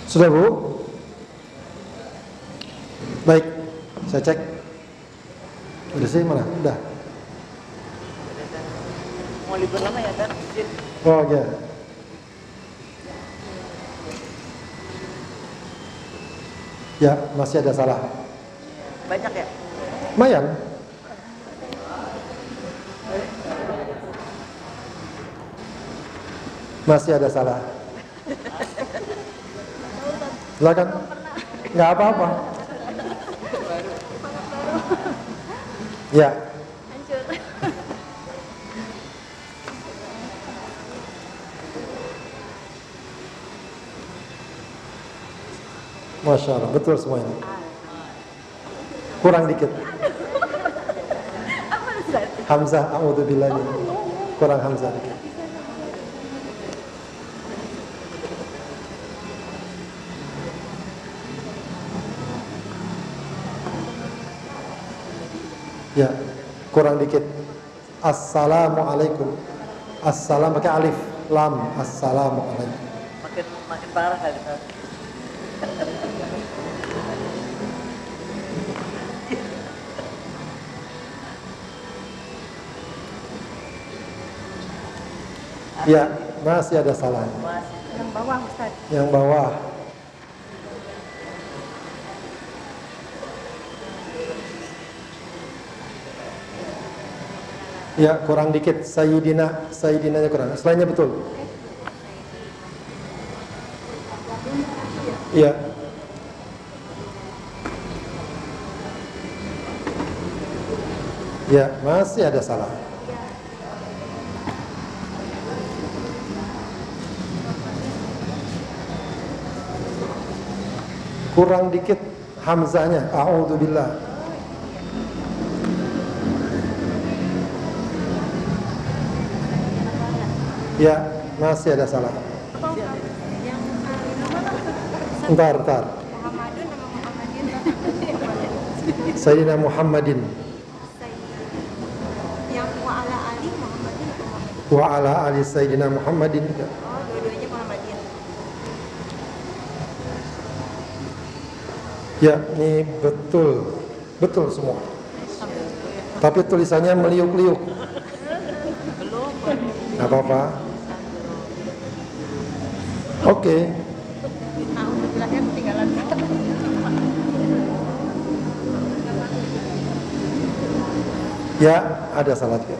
Sudah Bu? Baik, saya cek. Udah sih mana? Udah. Mau libur lama ya kan? Oh ya. Ya, masih ada salah. Banyak ya? Lumayan. Masih ada salah. Silakan. Nggak apa-apa. Ya. Hancur. Masya Allah, betul semuanya. Kurang dikit. Apa Ustaz? Hamzah, a'udzubillah. Kurang Hamzah dikit. Ya, kurang dikit. Assalamualaikum. Assalam pakai alif lam. Assalamualaikum. Makin parah kali kan? Ya, masih ada salah. Yang bawah Ustaz. Yang bawah. Ya, kurang dikit. Sayyidina, Sayyidinanya kurang. Selainnya betul. Ya. Ya, masih ada salah. Kurang dikit hamzahnya. A'udzubillah. Ya, masih ada salah. Yang Ntar. Muhammadun nama Muhammadin. Sayyidina Muhammadin Yang wa ala ali Muhammadin atau Muhammadin? wa ala ali Sayyidina Muhammadin. Oh, dua-duanya Muhammadin. Ya, ini betul semua. Tapi tulisannya meliuk-liuk. Gak apa-apa. Oke. Alhamdulillahnya ketinggalan. Ya, ada salah juga.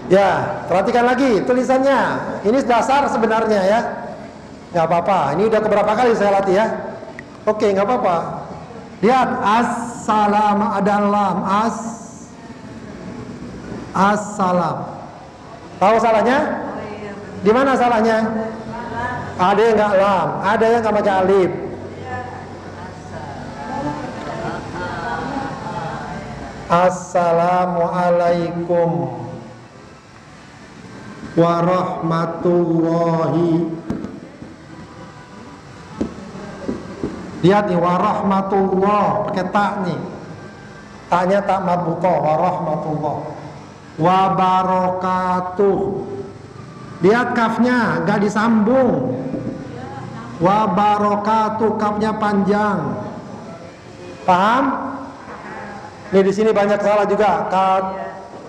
Ya, perhatikan lagi tulisannya. Ini dasar sebenarnya ya. Gak apa-apa. Ini udah keberapa kali saya latih ya. Oke, gak apa-apa. Lihat, assalam ada lam. Assalam. Tahu salahnya? Di mana salahnya? Ada yang nggak lam, ada yang nggak pakai alif. Assalamualaikum warahmatullahi. Lihat nih, warahmatullah pakai tak nih. Taknya tak marbutah, warahmatullah. Wabarakatuh. Lihat kafnya nggak disambung. Wabarakatuh, kafnya panjang. Paham? Nih di sini banyak salah juga. Kaf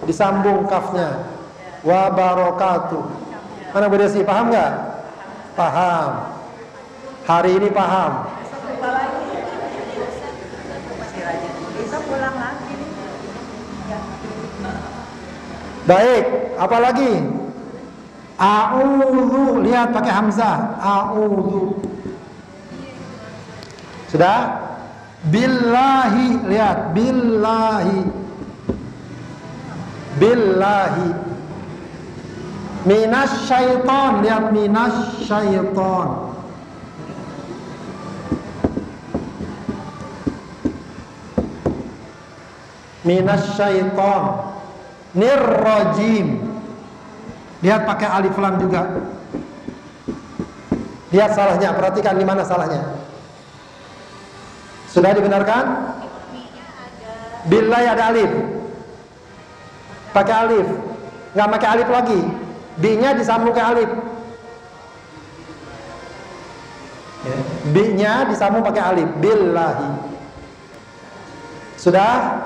disambung kafnya. Wabarakatuh. Mana Bu Desi, paham nggak? Paham. Hari ini paham. Bisa pulang lagi nih. Baik, apa lagi? A'udzu, lihat pakai hamzah. A'udzu. Sudah? Billahi, lihat billahi. Billahi. Minasyaiton, lihat minasyaiton. Minasyaiton. Nirrajim. Lihat pakai alif lam juga. Lihat salahnya, perhatikan di mana salahnya. Sudah dibenarkan? Billahi ada alif. Pakai alif. Nggak pakai alif lagi. B-nya disambung ke alif. Ya. B-nya disambung pakai alif, billahi. Sudah?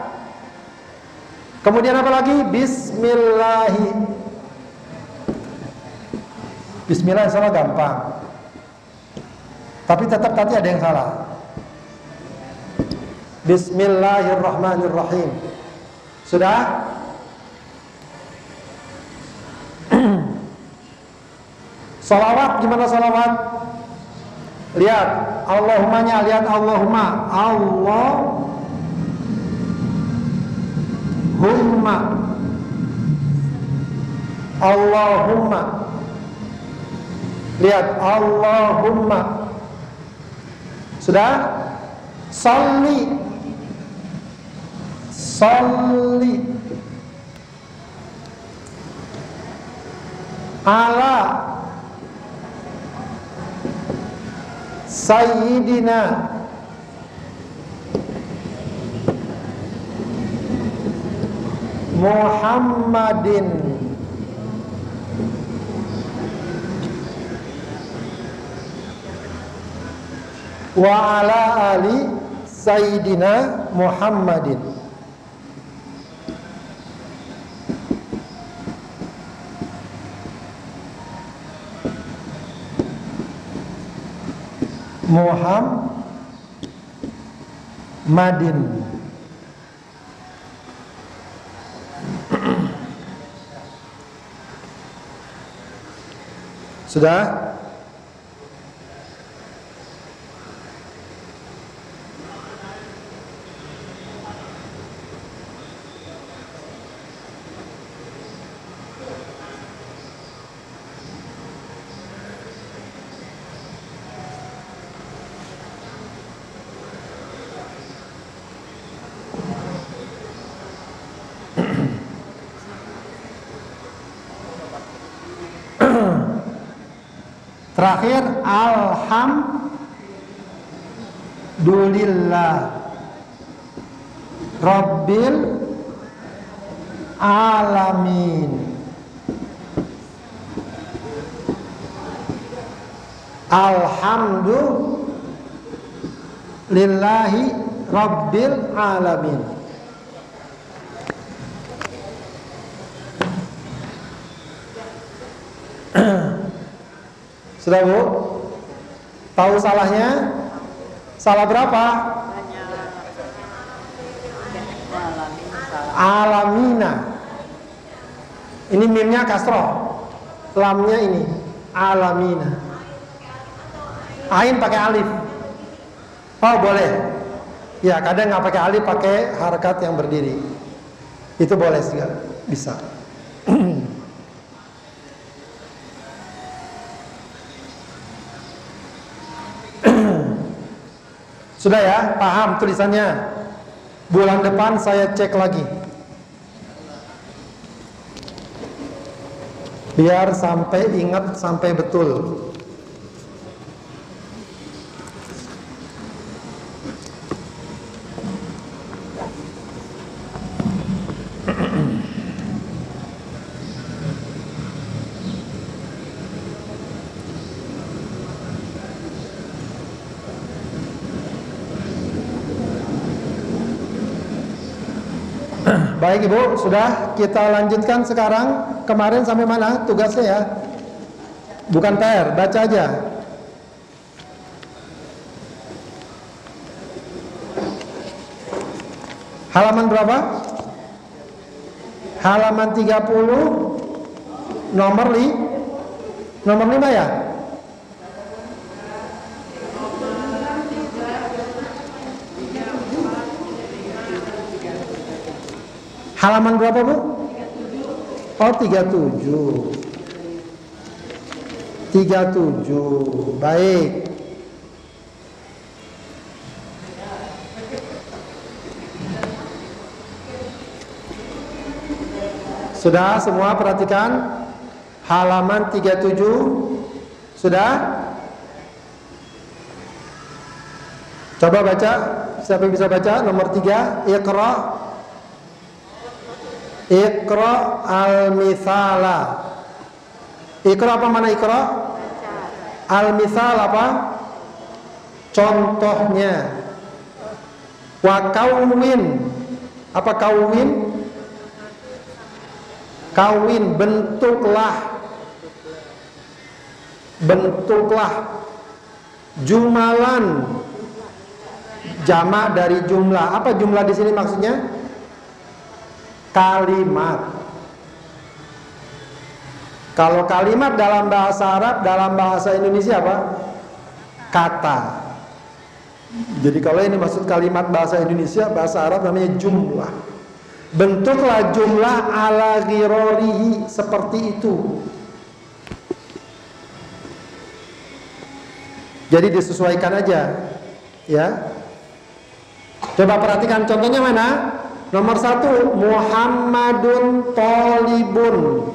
Kemudian apa lagi? Bismillahi. Bismillah salah gampang. Tapi tetap tadi ada yang salah. Bismillahirrahmanirrahim. Sudah? Salawat, gimana salawat? Lihat Allahumma-nya, lihat Allahumma. Allahumma. Lihat Allahumma. Sudah? Salli. Ala Sayyidina Muhammadin wa ala ali Sayyidina Muhammadin. Muhammadin. Sudah? Terakhir alhamdulillah rabbil alamin. Alhamdulillahi rabbil alamin. Sudah Bu? Tahu salahnya? Salah berapa? Alamina. Ini mimnya kasroh, lamnya ini alamina. Ain pakai alif. Oh boleh. Ya kadang nggak pakai alif, pakai harakat yang berdiri. Itu boleh juga, bisa. Sudah ya, paham tulisannya. Bulan depan saya cek lagi, biar sampai ingat, sampai betul. Baik Ibu, sudah kita lanjutkan sekarang. Kemarin sampai mana tugasnya ya? Bukan PR, baca aja. Halaman berapa? Halaman 30 nomor 5 ya? Halaman berapa Bu? Oh 37. 37. Baik. Sudah semua perhatikan halaman 37. Sudah? Coba baca. Siapa yang bisa baca? Nomor 3. Iqra al-mithala. Iqra apa mana Iqra? Al-mithal apa? Contohnya, wa kawin. Apa kawin? Kawin, bentuklah. Bentuklah. Jumalan, jamak dari jumlah. Apa jumlah di sini maksudnya? Kalimat. Kalau kalimat dalam bahasa Arab, dalam bahasa Indonesia apa? Kata. Jadi kalau ini maksud kalimat bahasa Indonesia, bahasa Arab namanya jumlah. Bentuklah jumlah ala ghirorihi, seperti itu. Jadi disesuaikan aja, ya. Coba perhatikan contohnya mana? Nomor 1, Muhammadun tolibun.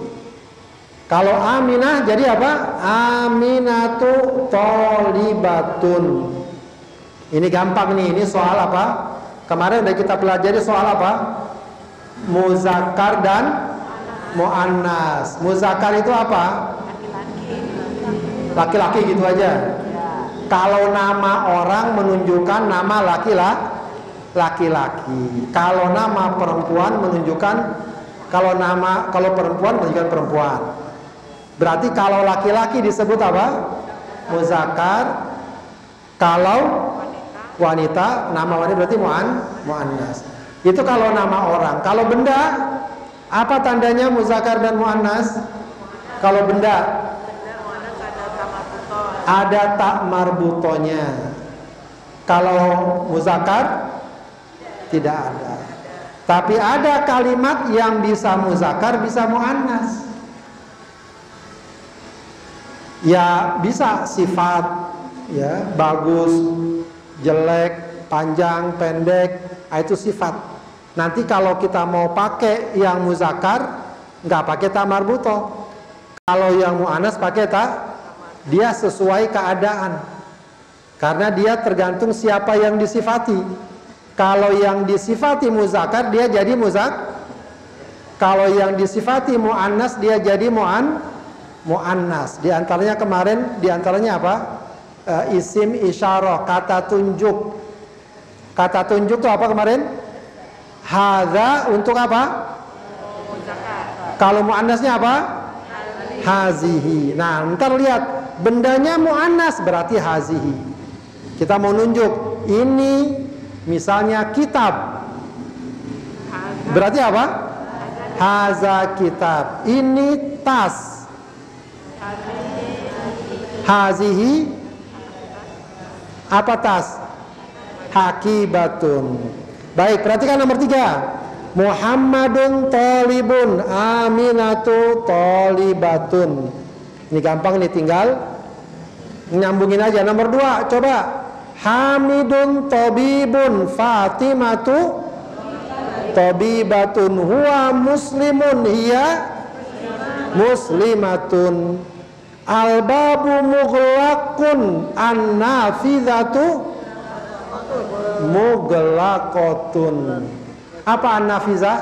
Kalau Aminah jadi apa? Aminatu tolibatun. Ini gampang nih, ini soal apa? Kemarin udah kita pelajari soal apa? Muzakkar dan muannas. Muzakkar itu apa? Laki-laki gitu aja. Kalau nama orang menunjukkan nama laki-laki. Kalau nama perempuan menunjukkan kalau perempuan menunjukkan perempuan. Berarti kalau laki-laki disebut apa? Muzakkar. Kalau wanita, nama wanita berarti muannas. Itu kalau nama orang. Kalau benda, apa tandanya muzakkar dan muannas? Kalau benda ada tak marbutonya. Kalau muzakkar tidak ada. Tapi ada kalimat yang bisa muzakkar, bisa muannas. Ya bisa sifat, ya bagus, jelek, panjang, pendek, itu sifat. Nanti kalau kita mau pakai yang muzakkar, nggak pakai ta marbuto. Kalau yang muannas pakai ta. Dia sesuai keadaan. Karena dia tergantung siapa yang disifati. Kalau yang disifati muzakkar, dia jadi kalau yang disifati muannas, dia jadi muannas. Di antaranya kemarin, di antaranya apa? Isim isyarah, kata tunjuk. Kata tunjuk itu apa kemarin? Hadza untuk apa? Kalau muannasnya apa? Hazihi. Nah, ntar lihat. Bendanya muannas berarti hazihi. Kita mau nunjuk ini misalnya kitab. Berarti apa? Haza kitab. Ini tas. Hazihi apa tas? Hakibatun. Baik, perhatikan nomor 3. Muhammadun talibun, Aminatu talibatun. Ini gampang nih, tinggal nyambungin aja. Nomor 2, coba. Hamidun tabibun, Fatimatu tabibatun, huwa muslimun, hiya muslimatun. Albabu mughlaqun, an-nafizatu mughlaqatun. Apa an-nafizah?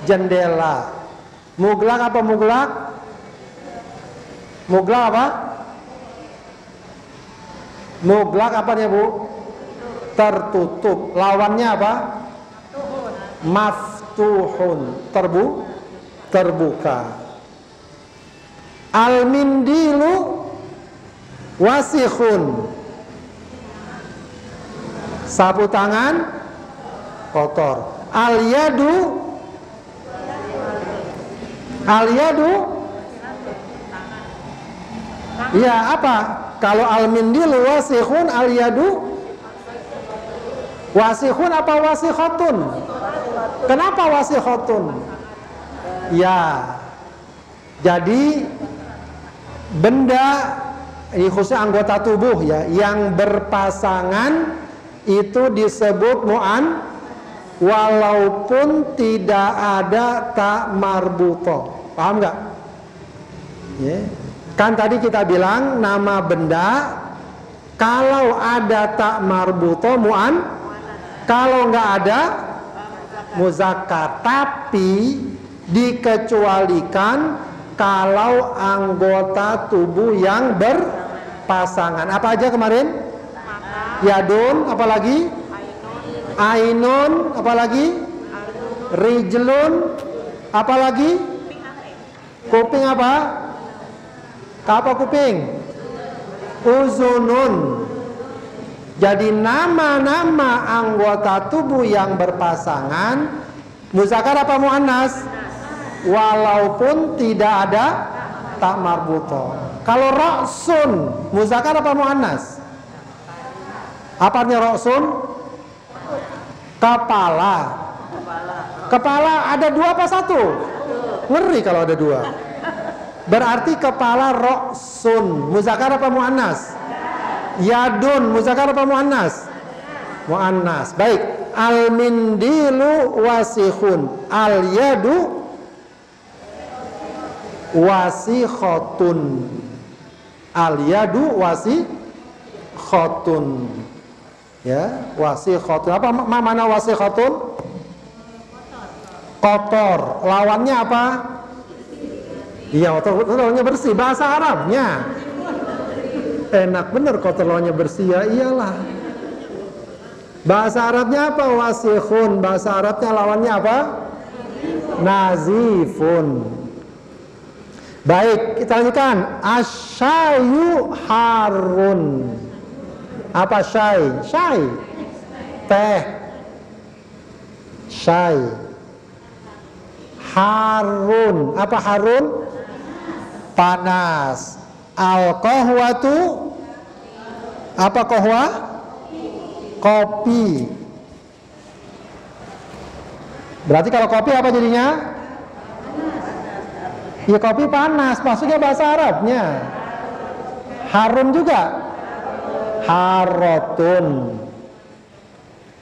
Jendela. Muglak apa muglak? Muglak apa? Muglak apanya, Bu? Tertutup. Lawannya apa? Maftuhun. Terbuka. Al-mindilu wasikhun. Sapu tangan kotor. Al-yadu ya apa? Kalau al-mindilu wasikhun, al-yadu wasikhun apa wasikhotun? Kenapa wasikhotun? Ya, jadi benda ini khususnya anggota tubuh ya yang berpasangan itu disebut mu'an walaupun tidak ada tak marbuto. Paham nggak? Yeah. Kan tadi kita bilang nama benda kalau ada tak marbuto mu'an, kalau nggak ada muzakkar. Tapi dikecualikan kalau anggota tubuh yang pasangan. Apa aja kemarin? Yadun, apalagi? Ainun, apalagi? Rijlun, apalagi? Kuping apa? Apa kuping? Uzunun. Jadi nama-nama anggota tubuh yang berpasangan muzakkar apa muannas? Walaupun tidak ada tak marbutoh. Kalau ra'sun muzakkar apa muannas? Apa artinya ra'sun? Kepala. Kepala ada dua apa satu? Ngeri kalau ada dua. Berarti kepala ra'sun muzakkar apa muannas? Yadun muzakkar apa muannas? Muannas. Baik. Al mindilu wasikhun. Al yadu wasikhatun. Al yadu wasikhatun. Ya, wasikhatun. Apa mana wasikhatun? Kotor. Lawannya apa? Iya, lawannya bersih. Bahasa Arabnya. Enak bener kotor lawannya bersih, ya iyalah. Bahasa Arabnya apa? Wasikhun. Bahasa Arabnya lawannya apa? Nazifun. Baik, kita lanjutkan. Asyayu harun. Apa syai? Syai. Teh. Syai. Harun. Apa harun? Panas. Al-qahwatu. Apa qahwa? Kopi. Berarti kalau kopi apa jadinya? Ya kopi panas, maksudnya bahasa Arabnya. Harun juga. Harotun.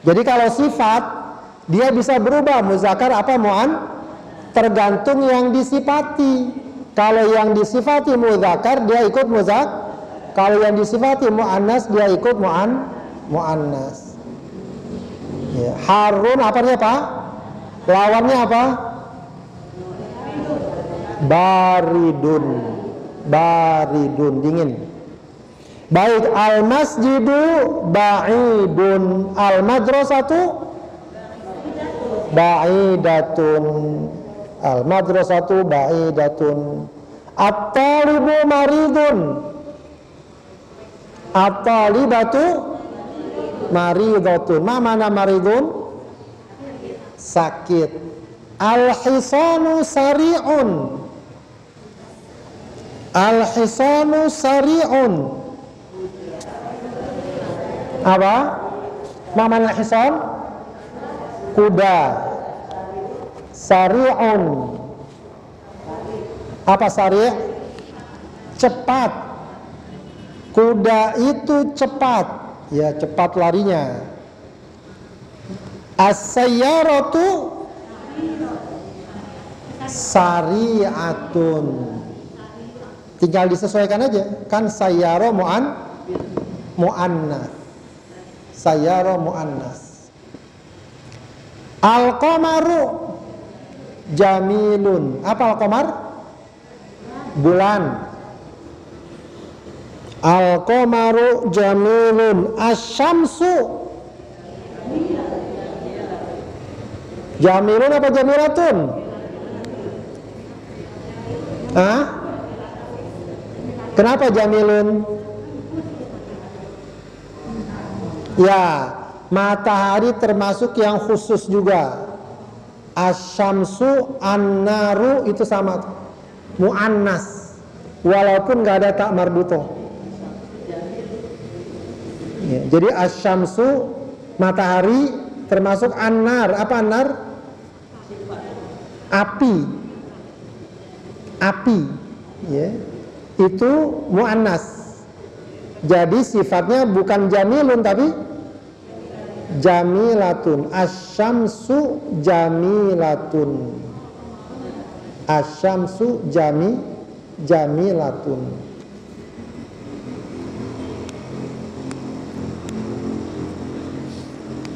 Jadi kalau sifat dia bisa berubah muzakkar apa muan, tergantung yang disifati. Kalau yang disifati muzakkar dia ikut muzakkar. Kalau yang disifati muannas dia ikut muannas. Ya. Harun apa artinya Pak? Lawannya apa? Baridun. Baridun, dingin. Baik, al masjidu ba'idun, al madrasatu ba'idatun, al madrasatu ba'idatun, at-talibu maridun, at-talibatu maridatun. Ma mana maridun? Sakit. Al-hisanu sari'un. Al-hisanu sari'un. Apa? Ma mana hisan? Kuda. Sari'un. Apa sari'? Cepat. Kuda itu cepat, ya cepat larinya. As-sayyaratu sari'atun. Tinggal disesuaikan aja, kan sayyara muannas. Sayyara muannas. Al-qamaru jamilun. Apa al-qamar? Bulan. Al-qamaru jamilun. Asy-syamsu jamilun apa jamilatun? Hah? Kenapa jamilun? Ya, matahari termasuk yang khusus juga. Asy-syamsu, an-naru itu sama, muannas, walaupun nggak ada tak marbutoh. Ya, jadi asy-syamsu matahari termasuk an-nar. Apa an-nar? Api. Api. Ya. Itu muannas. Jadi sifatnya bukan jamilun tapi jamilatun. Asy-syamsu jamilatun. Asy-syamsu jamilatun.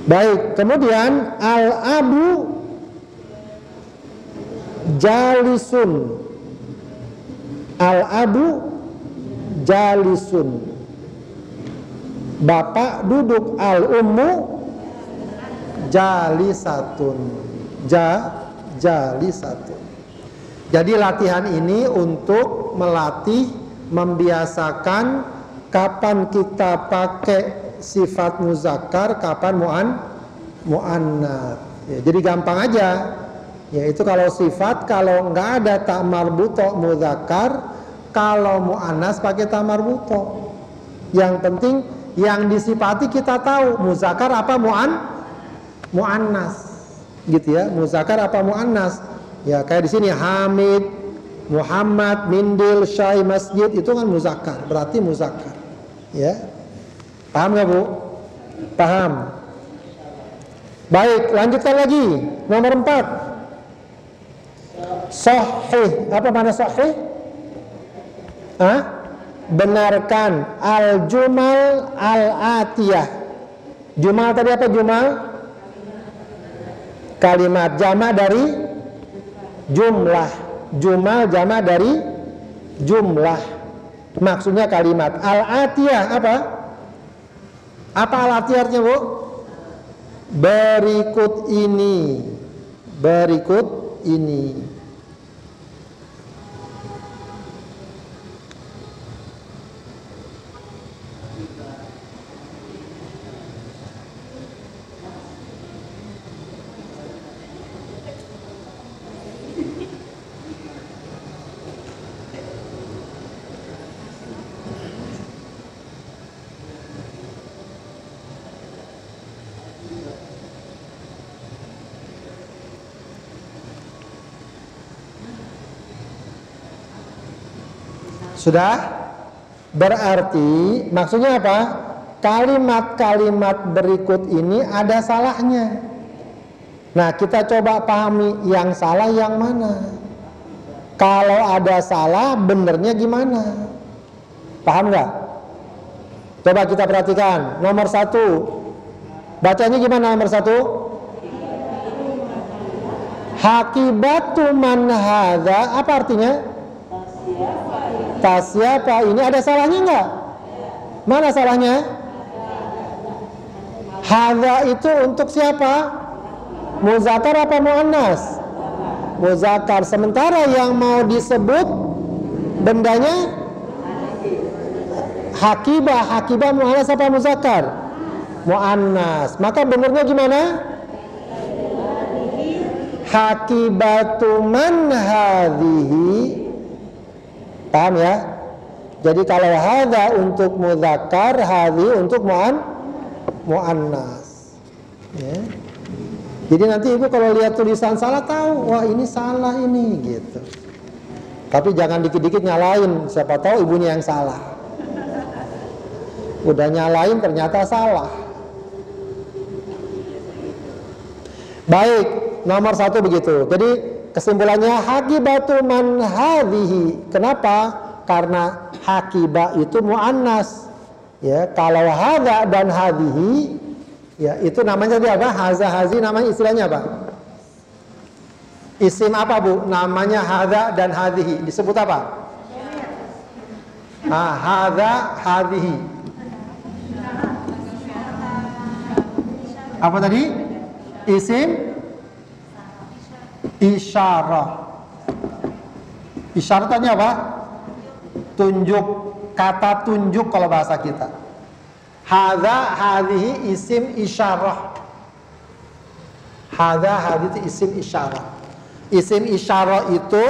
Baik, kemudian al-abu jalisun. Al-abu jalisun. bapak duduk, al-ummu jalisatun, jalisatun. Jadi latihan ini untuk melatih, membiasakan kapan kita pakai sifat muzakkar, kapan muannats. Ya, jadi gampang aja. Ya, itu kalau sifat, kalau nggak ada ta marbuto muzakkar, kalau muannats pakai ta marbuto. Yang penting yang disifati kita tahu muzakkar apa muannats. Gitu ya, muzakkar apa muannats. Ya, kayak di sini Hamid, Muhammad, Mindil, Syai, Masjid, itu kan muzakkar, berarti muzakkar. Ya. Paham nggak, Bu? Paham. Baik, lanjutkan lagi. Nomor 4. Sahih. Apa mana sahih? Benarkan al-jumal al-atiyah. Jumal tadi apa jumal? Kalimat jamak dari jumlah. Jumal jamak dari jumlah. Maksudnya kalimat al-atiyah apa? Apa al-atiyahnya, Bu? Berikut ini. Berikut ini. Sudah? Berarti maksudnya apa? Kalimat-kalimat berikut ini ada salahnya. Nah, kita coba pahami yang salah yang mana. Kalau ada salah, benernya gimana? Paham nggak? Coba kita perhatikan. Nomor 1. Bacanya gimana nomor 1? Hakibatu man hadza, apa artinya? Siapa ini, ada salahnya enggak? Mana salahnya? Hadza itu untuk siapa? Muzakkar apa muannats? Muzakkar. Sementara yang mau disebut bendanya hakibah. Hakibah muannats apa muzakkar? Muannats. Maka benernya gimana? Hakibatu man hadhihi. Paham ya? Jadi kalau hadza untuk muzakkar, hadhi untuk muannats. Ya. Jadi nanti ibu kalau lihat tulisan salah tahu, wah ini salah ini gitu. Tapi jangan dikit-dikit nyalain, siapa tahu ibunya yang salah. Udah nyalain ternyata salah. Baik, nomor 1 begitu. Jadi kesimpulannya hakibatu man hadhihi. Kenapa? Karena hakibah itu muannats. Ya, kalau hadza dan hadhihi, ya itu namanya tadi apa? Haza hazi namanya istilahnya apa? Isim apa, Bu? Namanya hadza dan hadhihi. Disebut apa? Hadza hadhihi. Apa tadi? Isim isyarah. Isyarah tadi apa? Tunjuk, kata tunjuk kalau bahasa kita. Hadza hadhihi isim isyarah. Hadza hadhihi isim isyarah. Isim isyarah itu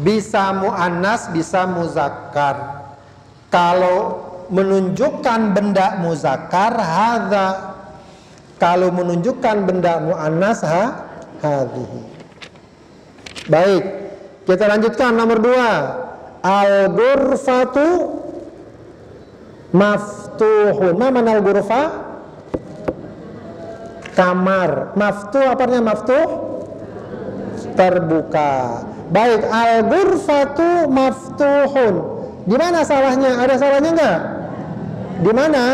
bisa muannats, bisa muzakkar. Kalau menunjukkan benda muzakkar hadza. Kalau menunjukkan benda muannats hadhihi. Baik, kita lanjutkan nomor 2. Al-ghurfatu maftuhun. Mana al-ghurfa? Kamar. Maftuh apa artinya maftuh? Terbuka. Baik, al-ghurfatu maftuhun. Di mana salahnya? Ada salahnya enggak? Di mana?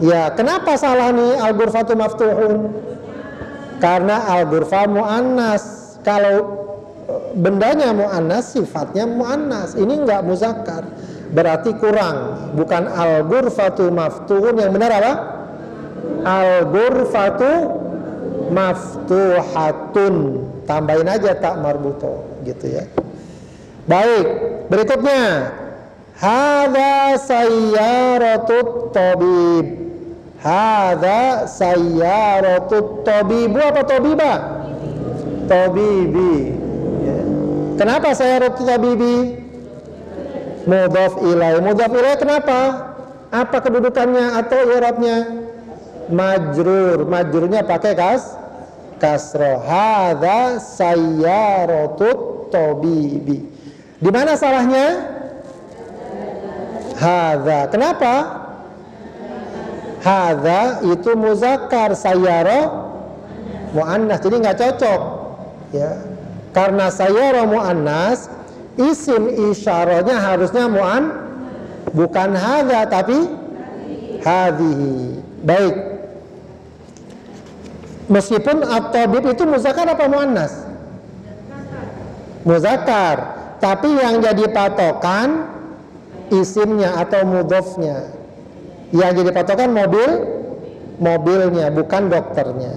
Ya, kenapa salah nih al-ghurfatu maftuhun? Karena al-ghurfa muannats. Kalau bendanya muannats, sifatnya muannats. Ini enggak muzakkar. berarti kurang. Bukan al-ghurfatu maftuhun, yang benar apa? Al-ghurfatu maftuhatun. Tambahin aja tak marbuto gitu ya. Baik, berikutnya hadza sayyaratut tabib. Hadza sayyaratut tabibu apa tabiba? Tabibi. Ya. Kenapa sayyaratut tabibi? Mudhaf ilaih. Mudhaf ilaih kenapa? Apa kedudukannya atau i'rabnya? Majrur. Majrurnya pakai kasroh. Hadza sayyaratut tabibi. Di mana salahnya? Hadza. Kenapa? Hadza itu muzakkar, sayyara muannas. Jadi nggak cocok. Ya. Karena sayyara muannas, isim isyarahnya harusnya bukan hadza tapi hadhihi. Baik. Meskipun at-tabib itu muzakkar apa muannas? Muzakkar. Tapi yang jadi patokan isimnya atau mudhofnya. Yang jadi patokan mobilnya, bukan dokternya.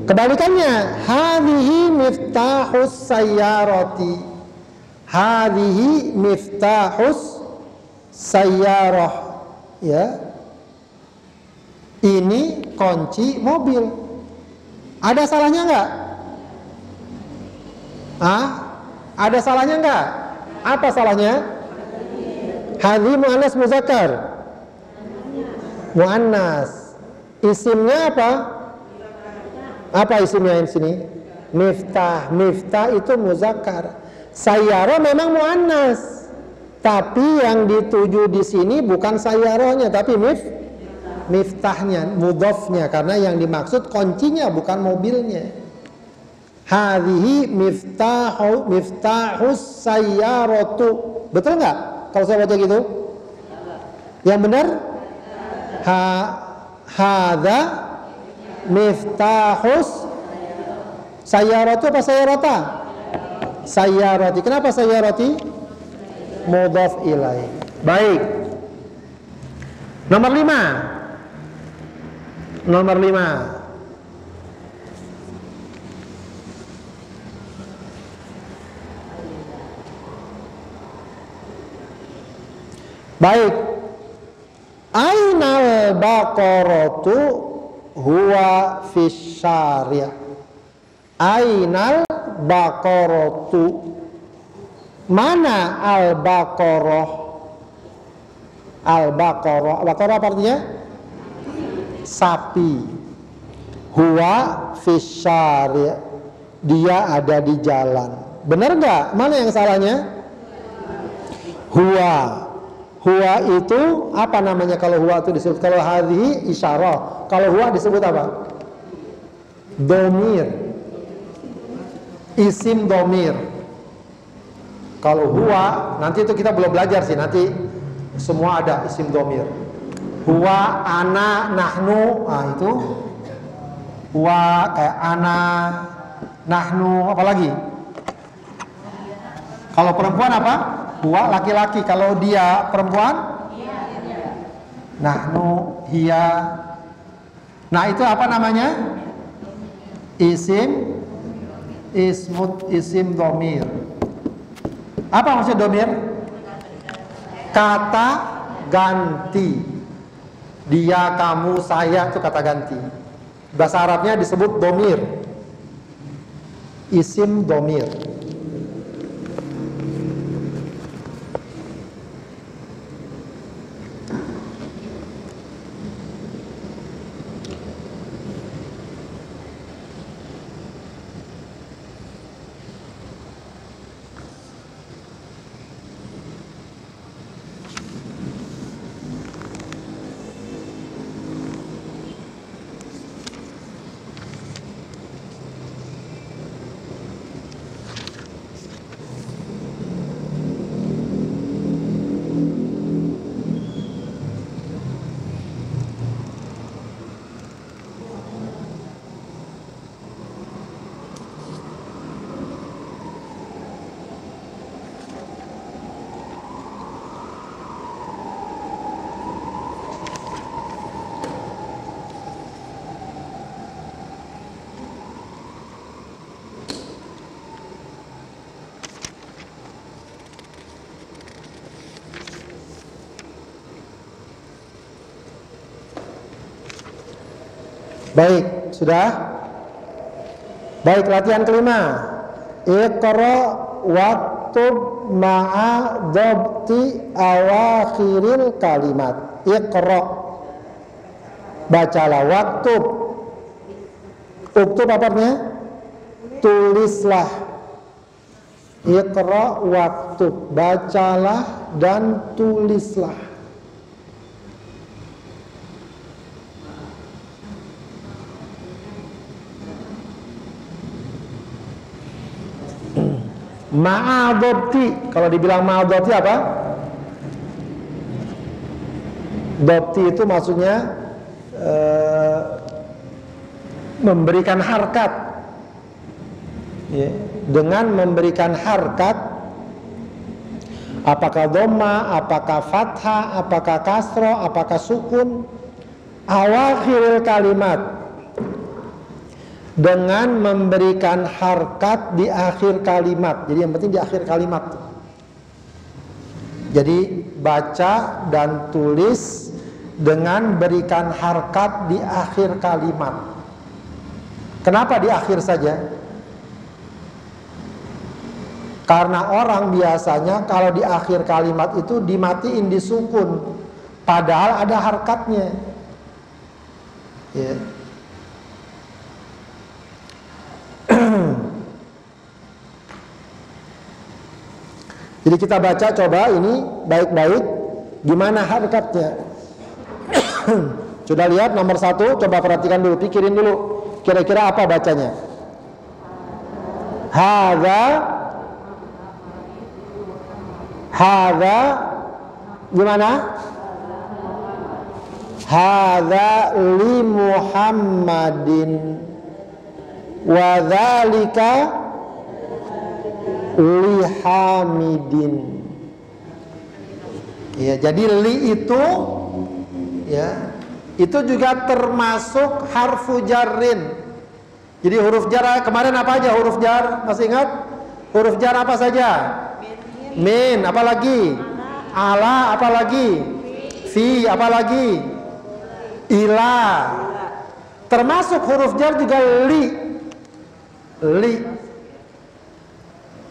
Kebalikannya, hadhihi miftahus sayyarati. Hadhihi miftahus sayyarah. Ya. Ini kunci mobil. Ada salahnya enggak? Ada salahnya enggak? Apa salahnya? Hadhi muannas muzakkar. Muannas. Isimnya apa? Apa isimnya di sini? Miftah. Miftah itu muzakkar. Sayyarah memang muannas. Tapi yang dituju di sini bukan sayyarahnya, tapi miftahnya, mudhofnya, karena yang dimaksud kuncinya bukan mobilnya. Hadhihi miftahus sayyaratu. Betul nggak kalau saya baca gitu? Yang benar? Hadza miftahus sayyaratu apa sayyarata? Sayyarati. Kenapa sayyarati? Mudhaf ilaih. Baik. Nomor 5. Baik. Ainal baqaratu huwa fis syari'. Ainal baqaratu. Mana al-baqarah? Al-baqarah. Baqarah apa artinya? Sapi. Huwa fis syari'. Dia ada di jalan. Benar nggak? Mana yang salahnya? Huwa. Huwa itu apa namanya kalau huwa itu disebut? Kalau hadhihi isyarah. Kalau huwa disebut apa? Domir. Isim domir. Kalau huwa, nanti itu kita belum belajar sih, nanti semua ada isim domir. Huwa, ana, nahnu, itu huwa kayak ana, nahnu, apalagi? Kalau perempuan apa? Huwa laki-laki. Kalau dia perempuan? Nahnu, hiya. Nah itu apa namanya? Isim domir. Apa maksud domir? Kata ganti. Dia, kamu, saya itu kata ganti. Bahasa Arabnya disebut domir. Isim domir. Baik, sudah? Baik, latihan kelima. Iqra waktub ma'a dhabti awakhiril kalimat. Iqra, bacalah. Waktub, uktub apa artinya? Tulislah. Iqra waktub, bacalah dan tulislah. Ma'adobti, kalau dibilang ma'adobti apa? Dobti itu maksudnya memberikan harkat, ya, dengan memberikan harkat, apakah dhamma, apakah fathah, apakah kasroh, apakah sukun, awakhiril kalimat, dengan memberikan harkat di akhir kalimat. Jadi yang penting di akhir kalimat. Jadi baca dan tulis dengan berikan harkat di akhir kalimat. Kenapa di akhir saja? Karena orang biasanya kalau di akhir kalimat itu dimatiin di sukun, padahal ada harkatnya. Ya. Jadi kita baca, coba ini baik-baik, gimana harkatnya. Sudah lihat nomor 1, coba perhatikan dulu, pikirin dulu, kira-kira apa bacanya. Hadza, gimana? Hadza li Muhammadin wa dzalika li Hamidin. Ya, jadi li itu, ya, itu juga termasuk harfu jarrin. Jadi huruf jar kemarin apa aja huruf jar? Masih ingat? Huruf jar apa saja? Min, apa lagi? Ala, apa lagi? Fi, apa lagi? Ila. Termasuk huruf jar juga li. Li.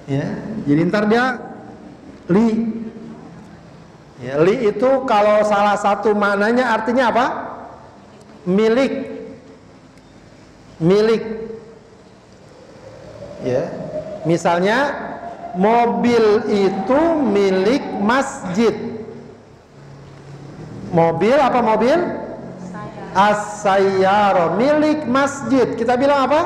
Ya, jadi ntar dia li. Ya, li itu kalau salah satu maknanya artinya apa? Milik. Milik. Ya. Misalnya mobil itu milik masjid. Mobil apa mobil? As-sayyarah, milik masjid. Kita bilang apa?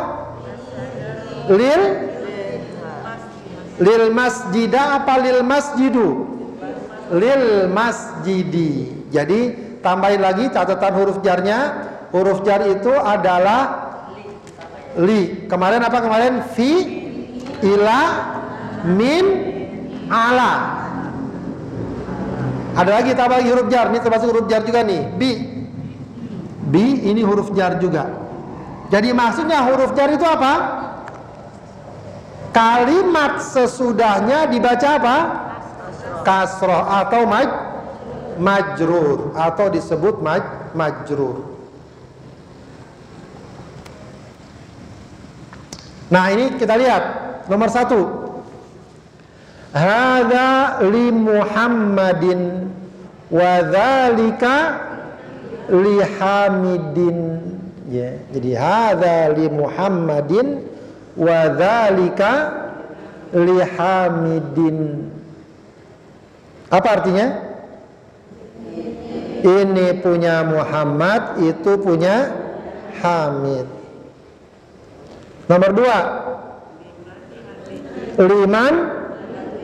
Lil masjidah apa lil masjidu? Lil masjidi. Jadi tambahin lagi catatan huruf jarnya. Huruf jar itu adalah li. Kemarin apa kemarin? Fi, ila, min, ala. Ada lagi tambah lagi huruf jar. Ini termasuk huruf jar juga nih. Bi. Bi ini huruf jar juga. Jadi maksudnya huruf jar itu apa? Kalimat sesudahnya dibaca apa? Kasroh atau majrur, atau disebut majrur. Nah ini kita lihat nomor 1. Hadza li Muhammadin wa dzalika li Hamidin. Ya, jadi hadza li Muhammadin wa dzalika li Hamidin. Apa artinya? Ini punya Muhammad, itu punya Hamid. Nomor 2. Liman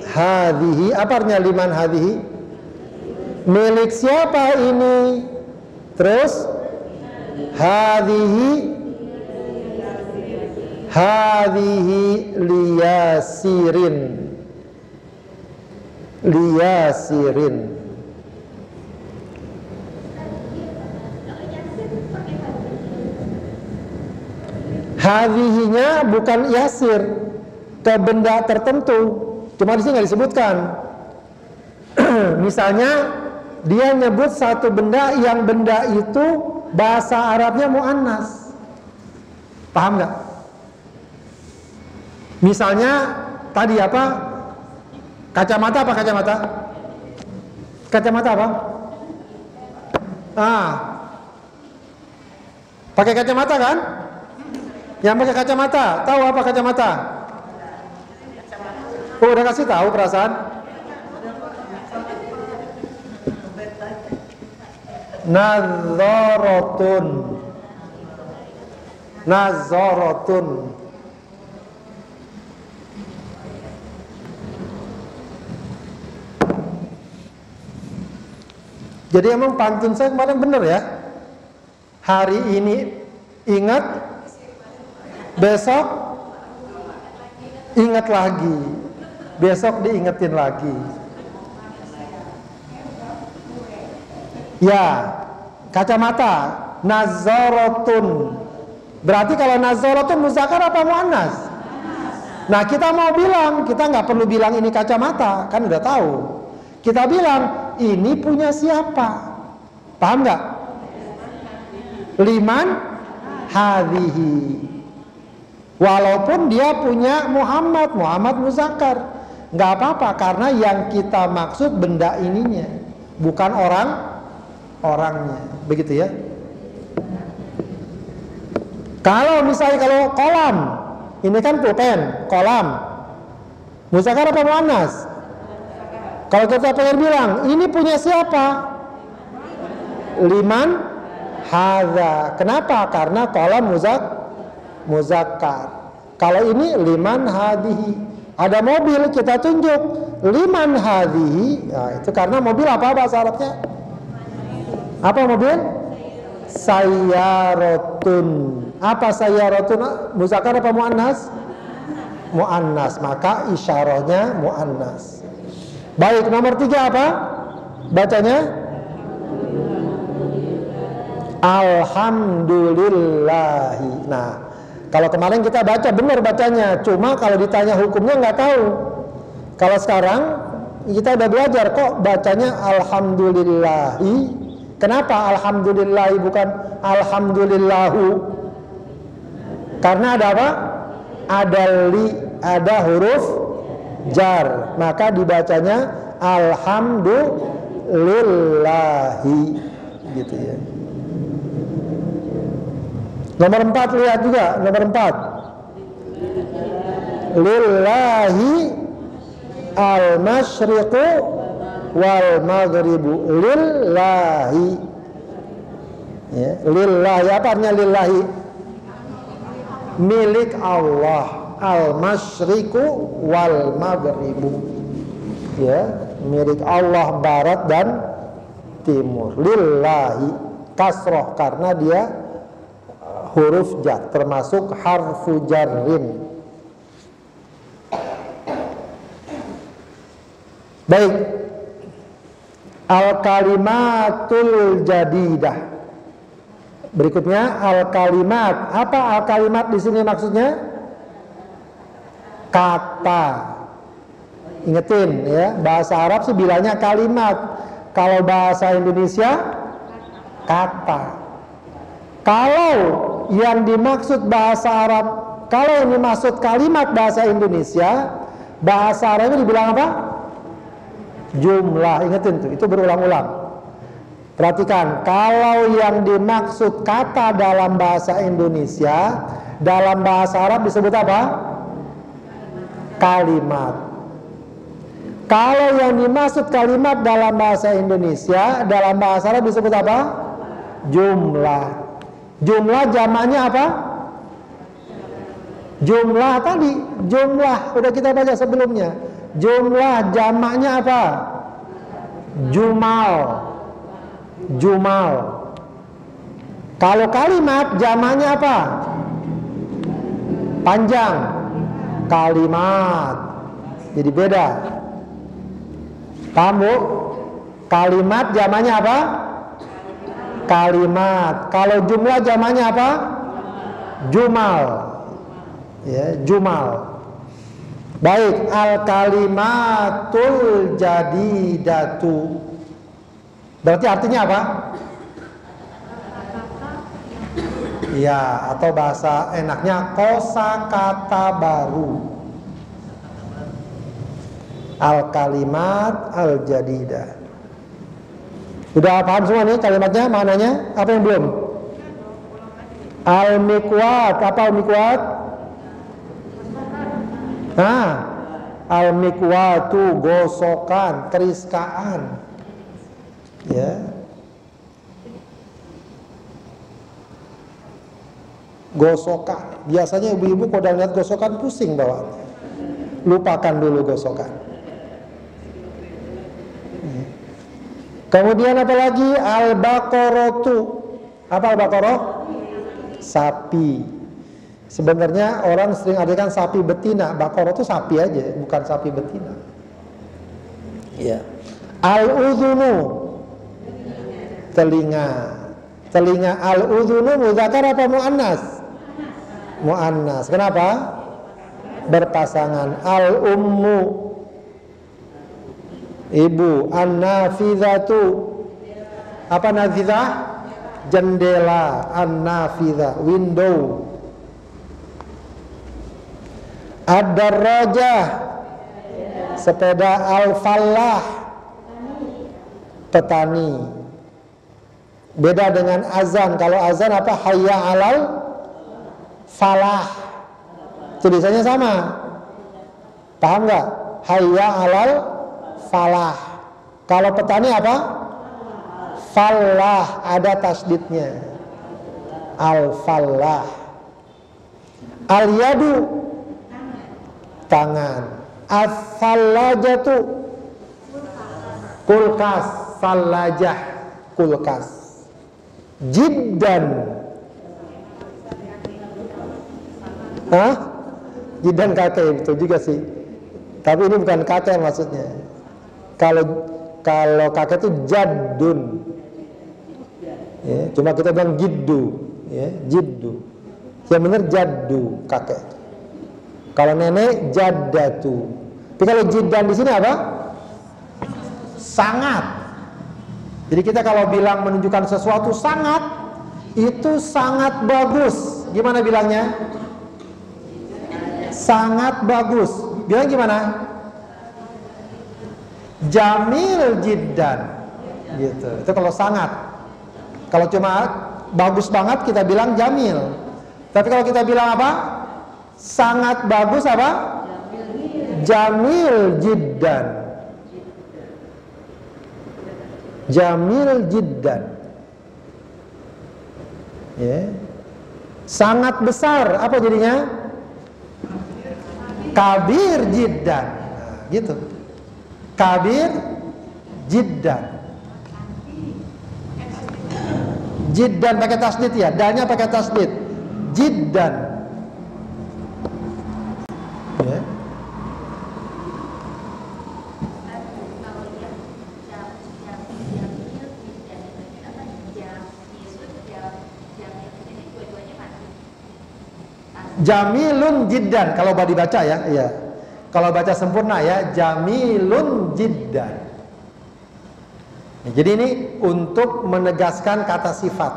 hadhihi. Apa artinya liman hadhihi? Milik siapa ini? Terus hadhihi liyasirin. Liyasirin. Hadhihinya bukan yasir ke benda tertentu, cuma di sini nggak disebutkan. Misalnya dia nyebut satu benda yang benda itu bahasa Arabnya muannas. Paham nggak? Misalnya tadi apa? Kacamata apa kacamata? Kacamata apa? Pakai kacamata kan? Yang pakai kacamata, tahu apa kacamata? Oh, udah kasih tahu perasaan. Nazaratun. Nazaratun. Jadi emang pantun saya kemarin bener ya. Hari ini ingat, besok ingat lagi, besok diingetin lagi. Ya, kacamata, nazaratun. Berarti kalau nazaratun muzakkar apa muannas? Nah, kita mau bilang, kita nggak perlu bilang ini kacamata, kan udah tahu. Kita bilang ini punya siapa? Paham nggak? Liman hadhihi. Walaupun dia punya Muhammad muzakkar, nggak apa-apa karena yang kita maksud benda ininya, bukan orangnya. Begitu ya. Kalau misalnya kalau kolam, ini kan pulpen, kolam. Muzakkar apa muannas? Kalau kita pengen bilang, ini punya siapa? Liman hadza. Kenapa? Karena kolam muzakkar. Kalau ini liman hadhihi. Ada mobil kita tunjuk liman hadhihi. Nah, itu karena mobil apa bahasa Arabnya? Apa mobil? Sayyaratun. Apa sayyaratun? Muzakkar apa muannas? Muannas. Maka isyarahnya muannas. Baik, nomor 3 apa? Bacanya alhamdulillahi. Nah, kalau kemarin kita baca benar bacanya, cuma kalau ditanya hukumnya nggak tahu. Kalau sekarang kita udah belajar kok bacanya alhamdulillahi. Kenapa alhamdulillahi bukan alhamdulillahu? Karena ada apa? Ada huruf jar, maka dibacanya alhamdulillahi, gitu ya. Nomor 4 lihat juga, nomor 4. Lillahi al-masyriqu wal maghribu. Lillahi. Ya, lillahi apa artinya lillahi? Milik Allah. Al-masyriqu wal maghribu. Ya, milik Allah barat dan timur. Lillahi kasroh karena dia huruf jar, termasuk harfu jarrin. Baik, al-kalimatul jadidah. Berikutnya al-kalimat. Apa al-kalimat di sini maksudnya? Kata. Ingetin ya, bahasa Arab sih bilangnya kalimat. Kalau bahasa Indonesia kata. Kalau yang dimaksud bahasa Arab, kalau yang dimaksud kalimat bahasa Indonesia, bahasa Arabnya dibilang apa? Jumlah. Ingetin tuh, itu berulang-ulang. Perhatikan, kalau yang dimaksud kata dalam bahasa Indonesia, dalam bahasa Arab disebut apa? Kalimat. Kalau yang dimaksud kalimat dalam bahasa Indonesia, dalam bahasa Arab disebut apa? Jumlah. Jumlah jamaknya apa? Jumlah tadi, jumlah udah kita baca sebelumnya. Jumlah jamaknya apa? Jumal. Jumal. Kalau kalimat jamaknya apa? Panjang. Kalimat. Jadi beda. Kamu kalimat jamaknya apa? Kalimat. Kalau jumlah jamaknya apa? Jumal. Ya, jumal. Baik, al-kalimatul jadidatu. Berarti artinya apa? Ya, atau bahasa enaknya kosakata baru. Al-kalimat al-jadidah. Udah paham semua nih kalimatnya, maknanya? Apa yang belum? Al-mikwat, apa al-mikwat? Nah, al-mikwatu gosokan, keriskaan. Ya. Gosokan. Biasanya ibu-ibu kalau udah lihat gosokan pusing bawaannya. Lupakan dulu gosokan. Kemudian apa lagi? Al-baqaratu. Apa al-baqarah? Sapi. Sebenarnya orang sering artikan sapi betina. Baqarah itu sapi aja, bukan sapi betina. Ya. Al-udhunu. Telinga. Telinga al-udhunu mudzakar apa muannas? Muannas. Kenapa? Berpasangan. Al-ummu, ibu. An-nafidhatu, apa nafidhah? Jendela. An-nafidhah, window. Ad-darrajah, sepeda. Al-fallah, petani. Beda dengan azan. Kalau azan apa? Hayya alal falah. Tulisannya sama. Paham nggak? Hayya alal falah. Kalau petani apa? Falah, ada tasdidnya. Al-falah. Al-yadu, tangan. Al-thallajatu, kulkas. Thallajah, kulkas. Jiddan. Hah? Jiddan kakek, betul juga sih. Tapi ini bukan kakek maksudnya. Kalau kakek itu jaddun. Ya, cuma kita bilang jiddu, ya, jiddu. Yang benar jaddu, kakek. Kalau nenek jaddatu. Tapi kalau jiddan di sini apa? Sangat. Jadi kita kalau bilang menunjukkan sesuatu sangat, itu sangat bagus. Gimana bilangnya? Sangat bagus. Bilang gimana? Jamil jiddan. Gitu. Itu kalau sangat. Kalau cuma bagus banget kita bilang jamil. Tapi kalau kita bilang apa? Sangat bagus apa? Jamil jiddan. Jamil jiddan. Ya. Sangat besar, apa jadinya? Kabir jiddan. Nah, gitu. Kabir jiddan. Jiddan pakai tasdid ya, dalnya pakai tasdid. Jiddan. Ya. Jamilun jiddan kalau dibaca ya, iya. Kalau baca sempurna ya, jamilun jiddan. Jadi ini untuk menegaskan kata sifat.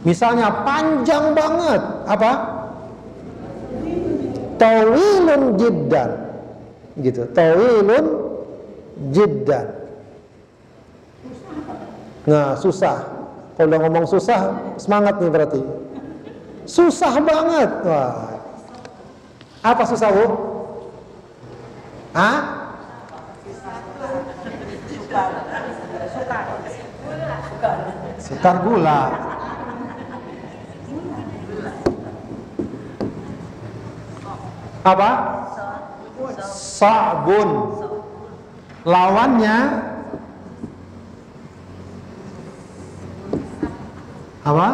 Misalnya panjang banget, apa? Tawilun jiddan. Gitu, tawilun jiddan. Nah, susah. Kalau udah ngomong susah, semangat nih berarti. Susah banget. Wah. Apa susah, Bu? Hah? Sukar gula. Apa? Sa'bun. Lawannya apa?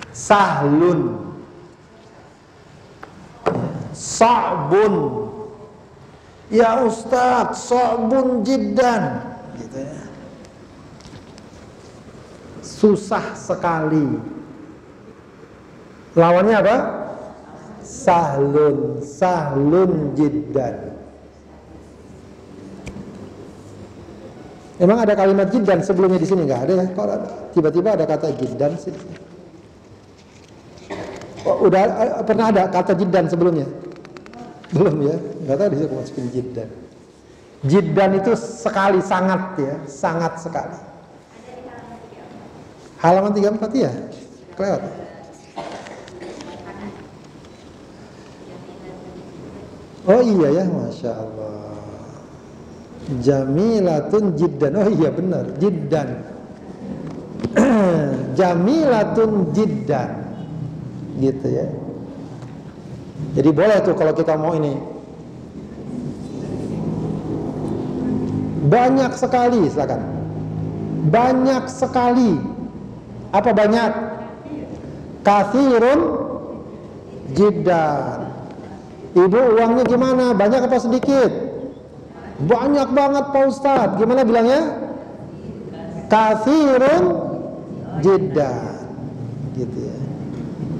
Sahlun. Sa'bun. Ya Ustaz, sa'bun jiddan. Gitu ya. Susah sekali. Lawannya apa? Sahlun. Sahlun jiddan. Emang ada kalimat jiddan sebelumnya di sini nggak ada ya? Kok tiba-tiba ada kata jiddan sih? Udah pernah ada kata jiddan sebelumnya? Belum ya? Nggak tahu disitu masukin jiddan. Jiddan itu sekali, sangat ya, sangat sekali. Halaman 34 ya? Kelewat. Oh iya ya, Masya Allah. Jamilatun jiddan. Oh iya benar, jiddan. Jamilatun jiddan. Gitu ya. Jadi boleh tuh kalau kita mau ini. Banyak sekali, silakan. Banyak sekali. Apa banyak? Kathirun jiddan. Ibu uangnya gimana? Banyak apa sedikit? Banyak banget Pak Ustadz. Gimana bilangnya? Kathirun jiddan. Gitu ya.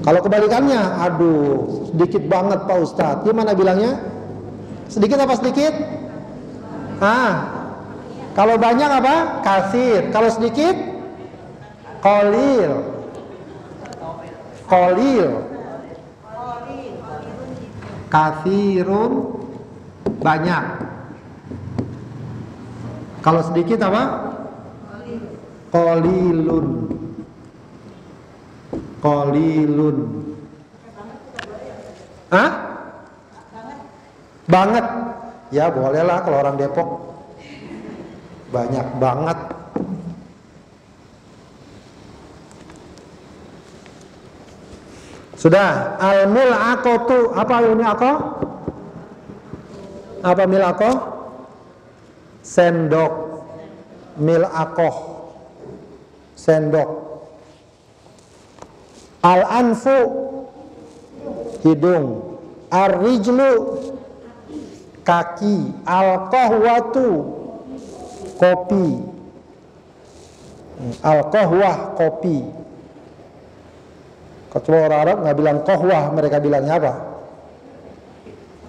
Kalau kebalikannya, aduh, sedikit banget Pak Ustadz. Gimana bilangnya? Sedikit apa sedikit? Kalau banyak apa? Kathir. Kalau sedikit? Qalil. Qalil. Kathirun banyak. Kalau sedikit apa? Qalilun. Qalilun. Banget. Ya bolehlah kalau orang Depok. Banyak banget. Sudah. Al-mul'aqatu. Apa al-mul'aqah? Apa mil'aqah? Sendok. Mil'aqah. Sendok. Al-anfu. Hidung. Ar-rijlu. Kaki. Al-qahwatu. Kopi. Al-qahwah, kopi. Kecuali orang Arab nggak bilang qahwah, mereka bilangnya apa?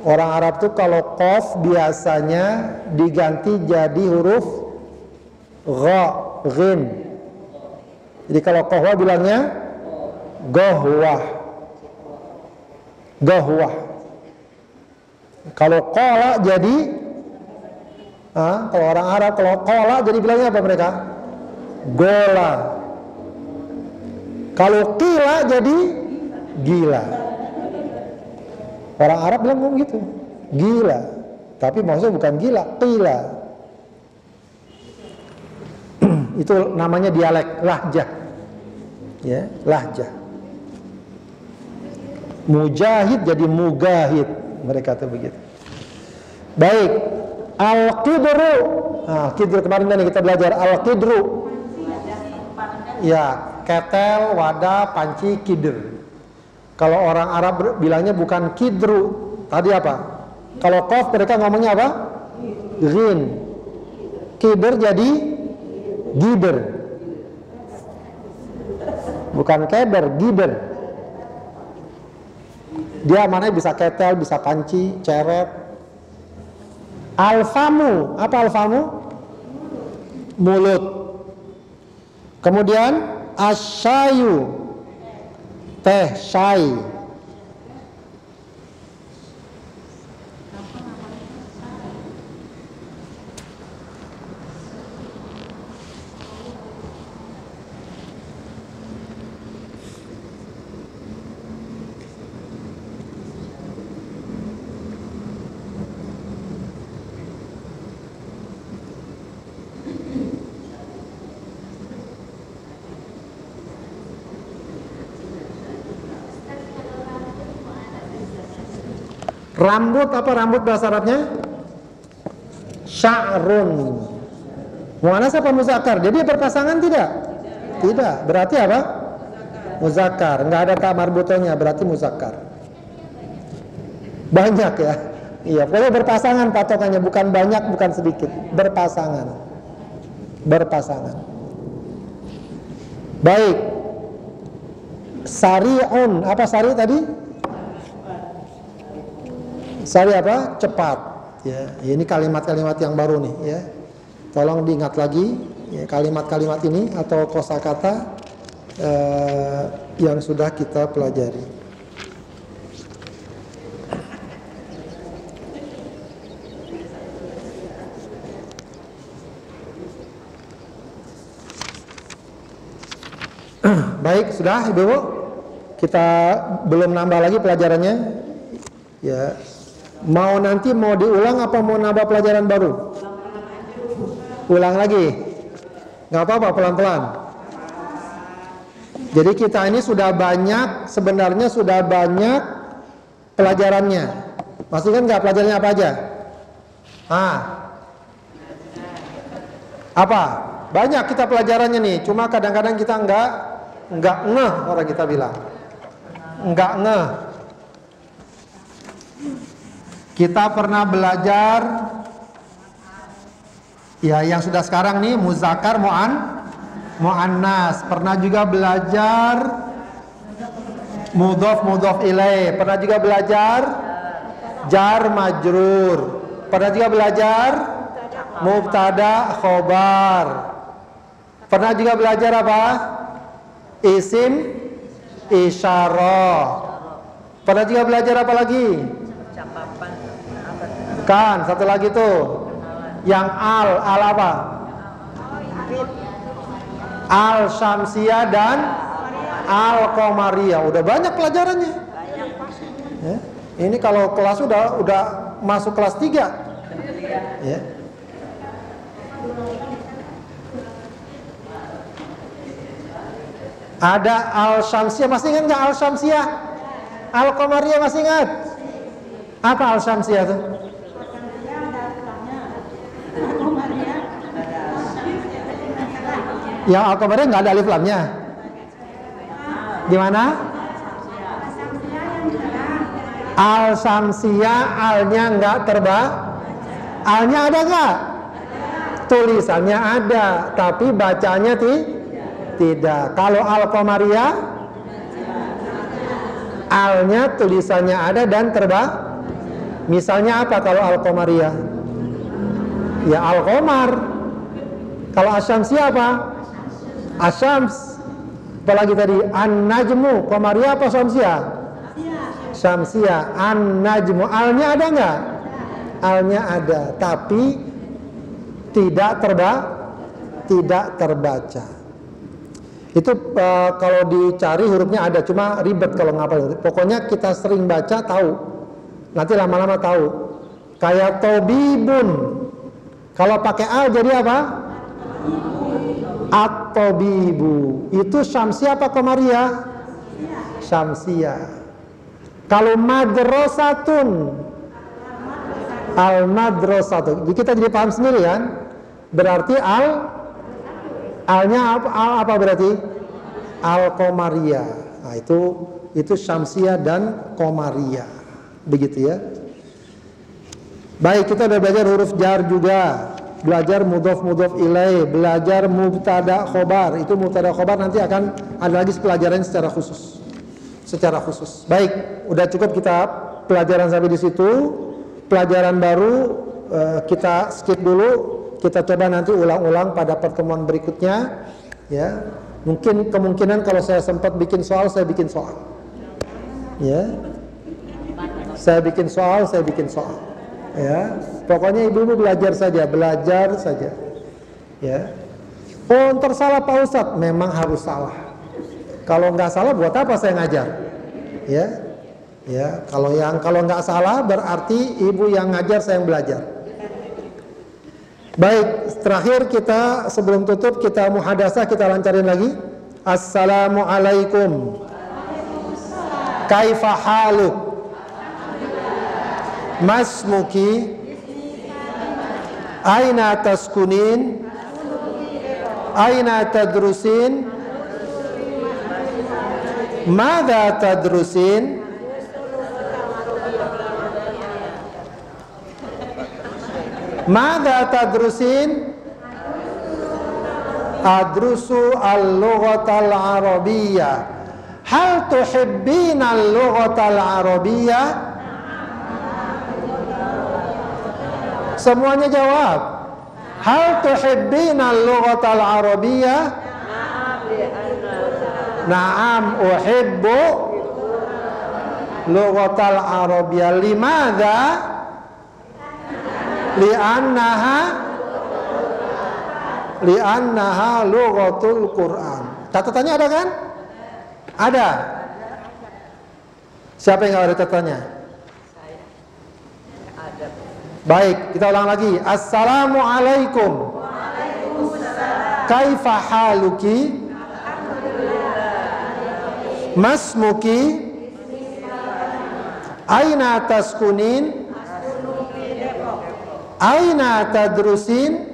Orang Arab tuh kalau qaf biasanya diganti jadi huruf gha, ghin. Jadi kalau qahwah bilangnya gohwah. Gohwah. Kalau qala jadi kalau orang Arab kalau qala jadi bilangnya apa mereka? Gola. Kalau qila jadi gila. Orang Arab bilang ngomong gitu, gila. Tapi maksudnya bukan gila, qila. Itu namanya dialek, lahjah. Ya, lahjah. Mujahid jadi mugahid, mereka tuh begitu. Baik, al-qidru. Qidru kemarin nih kita belajar al-qidru. Ya, ketel, wadah, panci, kidr. Kalau orang Arab bilangnya bukan kidru. Tadi apa? Kalau qaf mereka ngomongnya apa? Ghin. Kidr jadi gider. Bukan keder, gider. Dia mana bisa ketel, bisa panci, ceret. Alfamu, apa alfamu? Mulut. Kemudian asyayu, teh, syai. Rambut apa rambut bahasa Arabnya? Sya'run. Muannas apa muzakkar? Jadi berpasangan tidak? Tidak. Berarti apa? Muzakkar. Enggak ada ta marbutonya, berarti muzakkar. Banyak ya. Iya, pokoknya berpasangan patokannya, bukan banyak, bukan sedikit. Berpasangan. Berpasangan. Baik. Sari'un. Apa sari tadi? Sari apa? Cepat. Ya, ini kalimat-kalimat yang baru nih. Ya, tolong diingat lagi ya, kalimat-kalimat ini atau kosakata yang sudah kita pelajari. Baik, sudah Ibu. Kita belum nambah lagi pelajarannya. Ya. Mau nanti mau diulang apa mau nambah pelajaran baru? Ulang lagi. Nggak apa-apa, pelan-pelan. Jadi kita ini sudah banyak, sebenarnya sudah banyak pelajarannya. Masih kan nggak pelajarannya apa aja? Apa? Banyak kita pelajarannya nih. Cuma kadang-kadang kita nggak ngeh, orang kita bilang. Nggak ngeh. Kita pernah belajar ya yang sudah sekarang nih muzakkar muannas. Pernah juga belajar mudhof ilaih. Pernah juga belajar jar majrur. Pernah juga belajar mubtada khobar. Pernah juga belajar apa? Isim isyarah. Pernah juga belajar apa lagi? Kan, satu lagi tuh. Yang al apa? Al syamsiyah dan al qamariyah. Udah banyak pelajarannya. Ya. Ini kalau kelas udah masuk kelas 3. Ya. Ada al syamsiyah, masih ingat nggak al syamsiyah? Al qamariyah masih ingat? Apa al syamsiyah tuh? Yang al qamariyah nggak ada alif lamnya. Gimana? Al syamsiyah alnya nggak alnya ada nggak? Tulisannya ada, tapi bacanya tidak. Kalau al qamariyah alnya tulisannya ada dan misalnya apa kalau al qamariyah? Ya al qamar. Kalau asyamsiyah apa? Asyams. Apalagi tadi an-najmu, qamariyah apa syamsiyah? Syamsiyah. An-najmu, alnya ada nggak? Alnya ada, tapi tidak terbaca. Itu kalau dicari hurufnya ada, cuma ribet kalau ngapal. Pokoknya kita sering baca tahu. Nanti lama-lama tahu. Kayak tobibun. Kalau pakai al jadi apa? At-tobibu. Itu syamsiyah apa qamariyah? Syamsiyah. Kalau madrasatun, al-madrasatu. Jadi kita jadi paham sendiri kan? Berarti alnya apa berarti? Al-qamariyah. Nah, itu syamsiyah dan qamariyah. Begitu ya. Baik, kita udah belajar huruf jar juga. Belajar mudhof ilaih, belajar mubtada khobar. Itu mubtada khobar nanti akan ada lagi pelajaran secara khusus. Baik, udah cukup kita pelajaran sampai di situ. Pelajaran baru kita skip dulu. Kita coba nanti ulang-ulang pada pertemuan berikutnya. Ya, kemungkinan kalau saya sempat bikin soal, saya bikin soal. Ya, saya bikin soal. Ya, pokoknya ibu-ibu belajar saja. Ya. Oh, tersalah Pak Ustadz, memang harus salah. Kalau nggak salah, buat apa saya ngajar? Ya, kalau nggak salah berarti ibu yang ngajar, saya yang belajar. Baik, terakhir kita sebelum tutup kita muhadasah, kita lancarin lagi. Assalamualaikum. Kaifa haluk? Masmuki? Aina taskunin? Aina tadrusin? Madza tadrusin? Madza tadrusin? Adrusu al-lughatal arabiyyah. Hal tuhibbina al-lughatal arabiyyah? Semuanya jawab. Hal tuhibbina al-lughatal arabiyyah? Na'am uhibbu lughatal arabiyyah. Limadza? Li'annaha lughatul Quran. Catatannya ada kan? Ada? Siapa yang ada catatannya? Ada. Baik, kita ulang lagi. Assalamualaikum. Kaifa haluki? Masmuki? Aina taskunin? Aina tadrusin?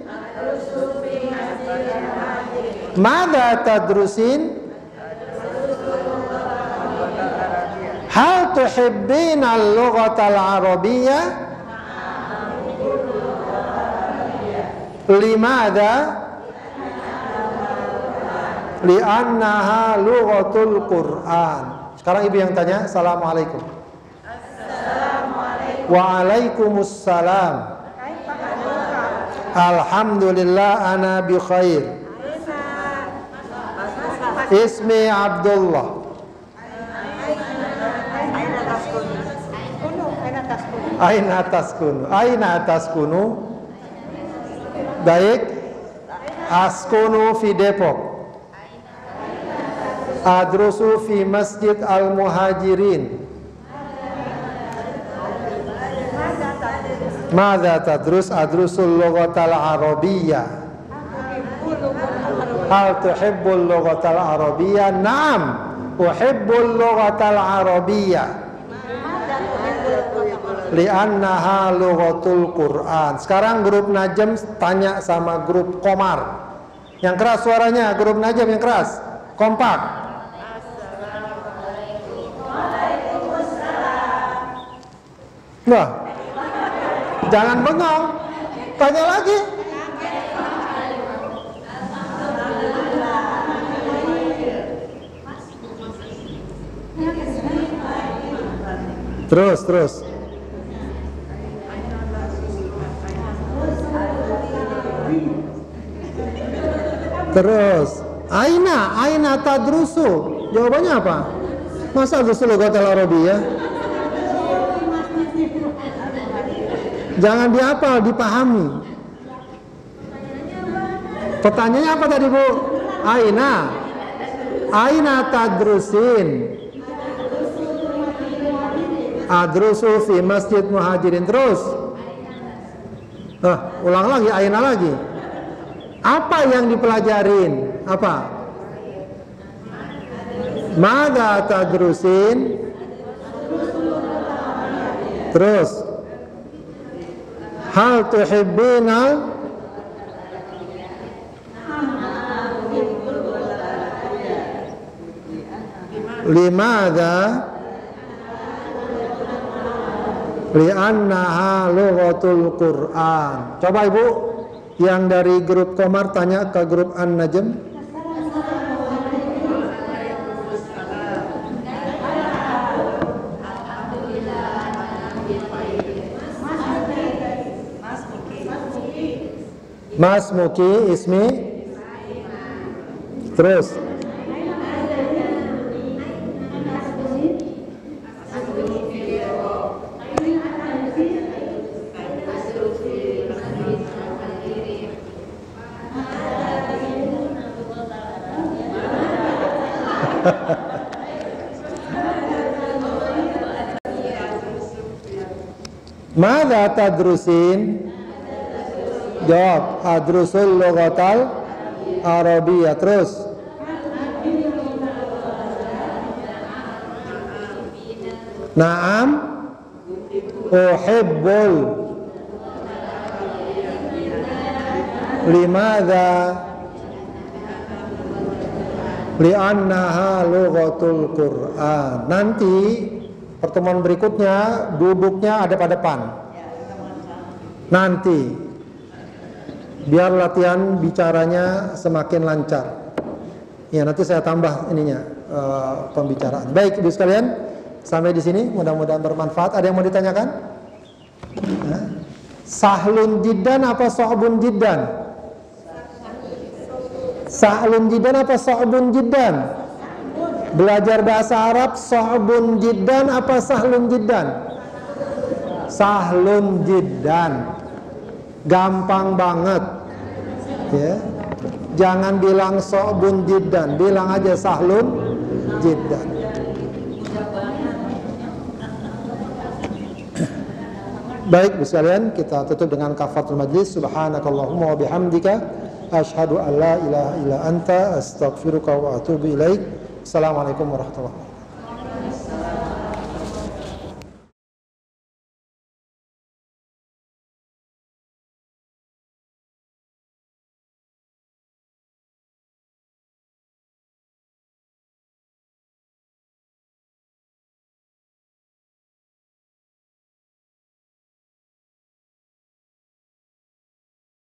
Mada tadrusin? Hal tuhibbina al-lughata al-arabiyyah? Limadha? Li'annaha lughatul Qur'an. Sekarang ibu yang tanya. Assalamualaikum. Waalaikumsalam. Alhamdulillah ana bi khair. Ismi Abdullah. Aina taskunu. Aina taskunu. Baik. Askunu fi Depok. Adrusu fi Masjid Al-Muhajirin. Madza tadrus? Adrusul lughatal arabiyyah. Hal tuhibbul lughatal arabiyyah? Naam, uhibbul lughatal arabiyyah. Li'annaha lughatul Qur'an. Sekarang grup Najm tanya sama grup Komar. Yang keras suaranya, grup Najm yang keras. Kompak. Nah, jangan bengong. Tanya lagi. Terus. Aina tadrusu. Jawabannya apa? Masa adrusul lughatal arabiyyah? Jangan dihafal, dipahami. Pertanyaannya apa tadi, Bu? Aina tadrusin? Adrusu fi Masjid Muhajirin. Terus. Ulang lagi, aina lagi. Apa yang dipelajarin? Apa? Mada tadrusin? Terus. Hal tuhibbina? Limadha? Li'annaha lughatul Qur'an. Coba Ibu yang dari grup Komar tanya ke grup An-Najm. Mas Muki ismi. Terus. Mada tadrusin? Jawab, adrusul lughatal arabiyyah. Terus. Naam, uhibbul. Limadha? Li'annaha lughatul Qur'an. Nanti pertemuan berikutnya duduknya ada pada depan. Nanti biar latihan bicaranya semakin lancar. Ya, nanti saya tambah ininya pembicaraan. Baik, Ibu sekalian, sampai di sini mudah-mudahan bermanfaat. Ada yang mau ditanyakan? Ya. Sahlun jiddan apa so'bun jiddan? Sahlun jiddan apa so'bun jiddan? Belajar bahasa Arab, so'bun jiddan apa sahlun jiddan? Sahlun jiddan. Gampang banget. Ya. Jangan bilang so'bun jiddan, bilang aja sahlun jiddan. Baik, Bu sekalian, kita tutup dengan kafaratul majlis. Subhanakallahumma wa bihamdika asyhadu an la ilaha illa anta astaghfiruka wa atubu ilaik. Assalamualaikum warahmatullahi wabarakatuh.